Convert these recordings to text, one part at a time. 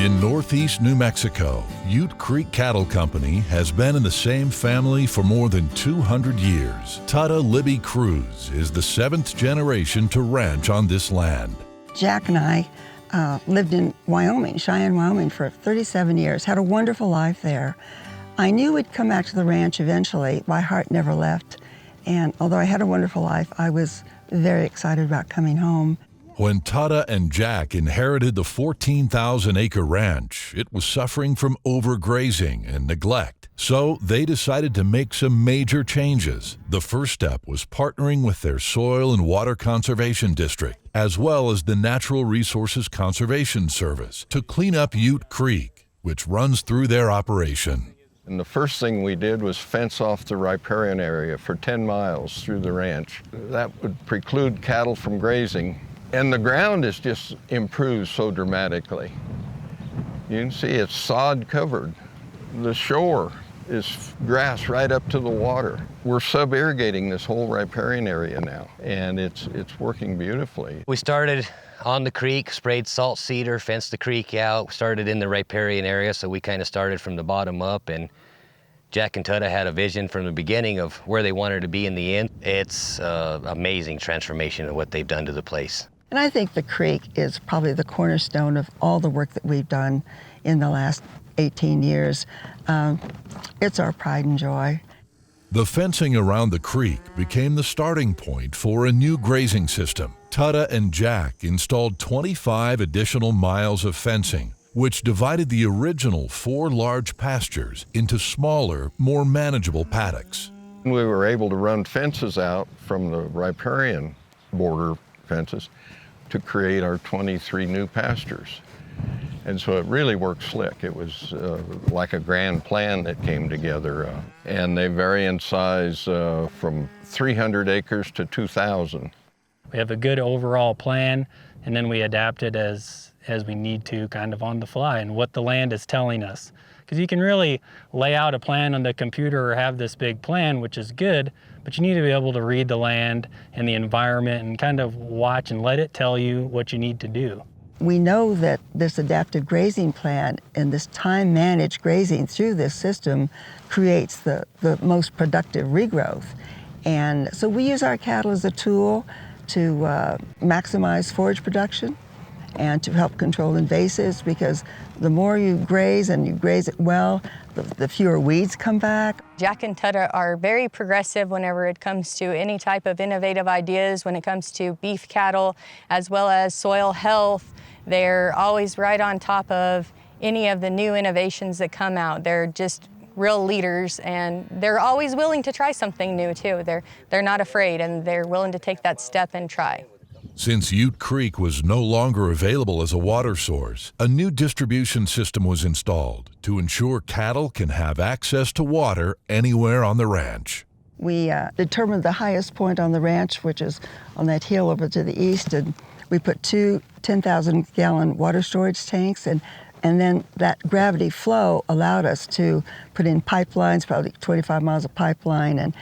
In northeast New Mexico, Ute Creek Cattle Company has been in the same family for more than 200 years. Tuda Libby Cruz is the seventh generation to ranch on this land. Jack and I lived in Wyoming, Cheyenne, Wyoming for 37 years, had a wonderful life there. I knew we'd come back to the ranch eventually. My heart never left. And although I had a wonderful life, I was very excited about coming home. When Tuda and Jack inherited the 14,000-acre ranch, it was suffering from overgrazing and neglect. So they decided to make some major changes. The first step was partnering with their Soil and Water Conservation District, as well as the Natural Resources Conservation Service, to clean up Ute Creek, which runs through their operation. And the first thing we did was fence off the riparian area for 10 miles through the ranch. That would preclude cattle from grazing. And the ground has just improved so dramatically. You can see it's sod covered. The shore is grass right up to the water. We're sub-irrigating this whole riparian area now, and it's working beautifully. We started on the creek, sprayed salt cedar, fenced the creek out, started in the riparian area, so we kind of started from the bottom up, and Jack and Tuda had a vision from the beginning of where they wanted to be in the end. It's an amazing transformation of what they've done to the place. And I think the creek is probably the cornerstone of all the work that we've done in the last 18 years. It's our pride and joy. The fencing around the creek became the starting point for a new grazing system. Tuda and Jack installed 25 additional miles of fencing, which divided the original 4 large pastures into smaller, more manageable paddocks. We were able to run fences out from the riparian border fences to create our 23 new pastures. And so it really worked slick. It was like a grand plan that came together. And they vary in size from 300 acres to 2,000. We have a good overall plan, and then we adapt it as we need to, kind of on the fly, and what the land is telling us. Because you can really lay out a plan on the computer or have this big plan, which is good, but you need to be able to read the land and the environment and kind of watch and let it tell you what you need to do. We know that this adaptive grazing plan and this time-managed grazing through this system creates the most productive regrowth. And so we use our cattle as a tool to maximize forage production and to help control invasives, because the more you graze and you graze it well, the fewer weeds come back. Jack and Tuda are very progressive whenever it comes to any type of innovative ideas, when it comes to beef cattle, as well as soil health. They're always right on top of any of the new innovations that come out. They're just real leaders, and they're always willing to try something new too. They're not afraid, and they're willing to take that step and try. Since Ute Creek was no longer available as a water source, a new distribution system was installed to ensure cattle can have access to water anywhere on the ranch. We determined the highest point on the ranch, which is on that hill over to the east, and we put 2 10,000-gallon water storage tanks, and then that gravity flow allowed us to put in pipelines, probably 25 miles of pipeline, and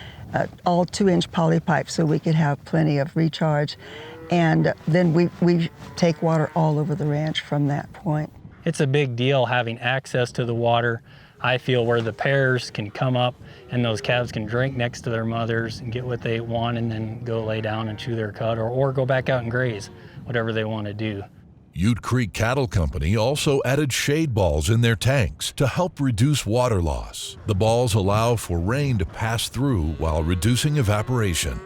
all 2-inch poly pipes so we could have plenty of recharge. And then we take water all over the ranch from that point. It's a big deal having access to the water, I feel, where the pairs can come up and those calves can drink next to their mothers and get what they want and then go lay down and chew their cud or go back out and graze, whatever they want to do. Ute Creek Cattle Company also added shade balls in their tanks to help reduce water loss. The balls allow for rain to pass through while reducing evaporation.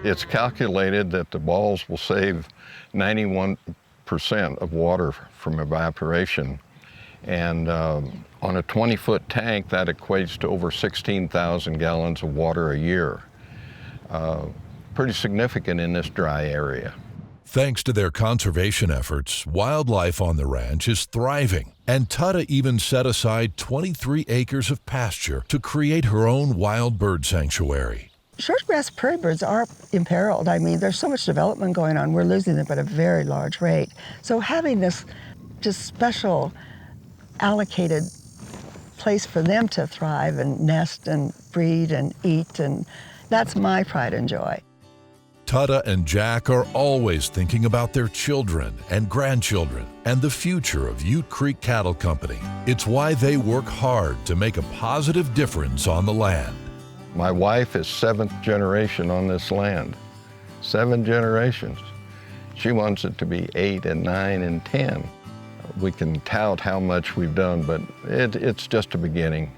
It's calculated that the balls will save 91% of water from evaporation. And on a 20-foot tank, that equates to over 16,000 gallons of water a year. Pretty significant in this dry area. Thanks to their conservation efforts, wildlife on the ranch is thriving, and Tuda even set aside 23 acres of pasture to create her own wild bird sanctuary. Shortgrass prairie birds are imperiled. I mean, there's so much development going on. We're losing them at a very large rate. So having this just special allocated place for them to thrive and nest and breed and eat, and that's my pride and joy. Tuda and Jack are always thinking about their children and grandchildren and the future of Ute Creek Cattle Company. It's why they work hard to make a positive difference on the land. My wife is 7th generation on this land. 7 generations. She wants it to be 8 and 9 and 10. We can tout how much we've done, but it's just a beginning.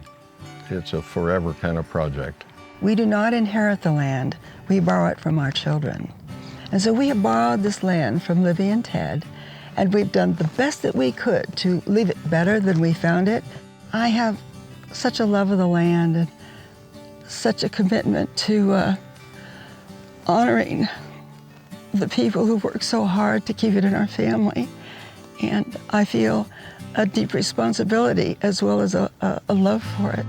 It's a forever kind of project. We do not inherit the land, we borrow it from our children. And so we have borrowed this land from Libby and Ted, and we've done the best that we could to leave it better than we found it. I have such a love of the land and such a commitment to honoring the people who work so hard to keep it in our family. And I feel a deep responsibility as well as a love for it.